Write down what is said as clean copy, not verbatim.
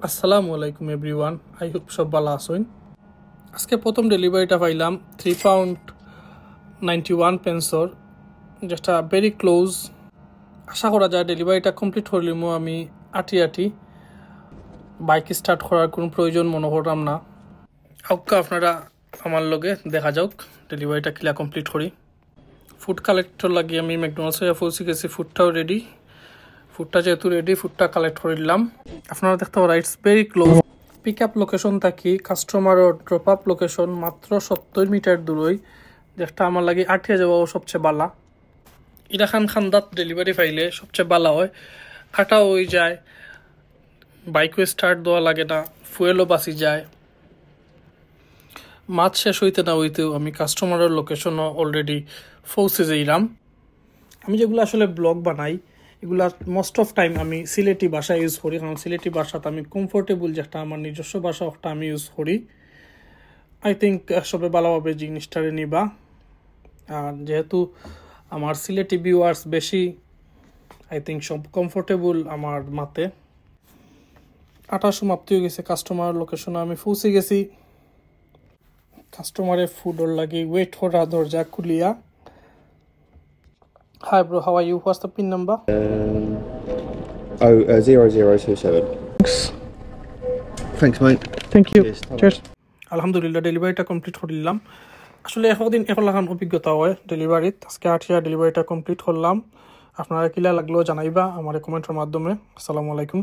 আসসালামু আলাইকুম everyone, I hope সব ভালো আছেন। আজকে প্রথম ডেলিভারিটা পাইলাম 3 পাউন্ড 91 পেন্সর, যেটা ভেরি ক্লোজ। আশা করা যায় ডেলিভারিটা কমপ্লিট হইলেও আমি আটি বাইক স্টার্ট করার কোনো প্রয়োজন মনে করলাম না। আউকা আপনারা আমার লগে দেখা যাক ডেলিভারিটা কিলা কমপ্লিট করি। ফুড কালেক্টর লাগিয়ে আমি ম্যাকডোনাল্ডসে পৌঁছে গেছি। ফুডটাও রেডি, ফুডটা যেহেতু রেডি, ফুডটা কালেক্ট করে দিলাম। আপনারা দেখতে পারা it's very close. Pick up location থাকি কাস্টমারও ড্রপ আপ লোকেশন মাত্র 70 মিটার দূরই, যেটা আমার লাগে আটিয়া যাওয়াও সবচেয়ে বালা। ইরাখান খান্দাত ডেলিভারি পাইলে সবচেয়ে বালা হয়, আটাও হয়ে যায়, বাইকও স্টার্ট দেওয়া লাগে না, ফুয়েলও বাঁচি যায়। মাছ শেষ হইতে না হইতেও আমি কাস্টমারের লোকেশনও অলরেডি পৌঁছে যাইলাম। আমি যেগুলো আসলে ব্লগ বানাই এগুলা মোস্ট অফ টাইম আমি সিলেটি ভাষা ইউজ করি, কারণ সিলেটি ভাষাতে আমি কমফোর্টেবল, যেটা আমার নিজস্ব ভাষা ওটা আমি ইউজ করি। আই থিঙ্ক সবে ভালোভাবে জিনিসটারে নিবা। আর যেহেতু আমার সিলেটি ভিউয়ার্স বেশি, আই থিঙ্ক সব কমফোর্টেবল আমার মাতে। আটা সমাপ্তি হয়ে গেছে, কাস্টমার লোকেশনে আমি পৌঁছে গেছি। কাস্টমারের ফুডর লাগে ওয়েট করা, দরজা খুলিয়া। Hi bro, how are you? What's the PIN number? 0027. Thanks, mate. Thank you. Cheers. Cheers. আলহামদুলিল্লাহ ডেলিভারিটা কমপ্লিট করলাম। আসলে এতদিন এখন অভিজ্ঞতা হয় ডেলিভারিত। আজকে আঠিয়া ডেলিভারিটা কমপ্লিট করলাম। আপনারা কিলা লাগলো জানাইবা আমার কমেন্টের মাধ্যমে। আসসালামু আলাইকুম।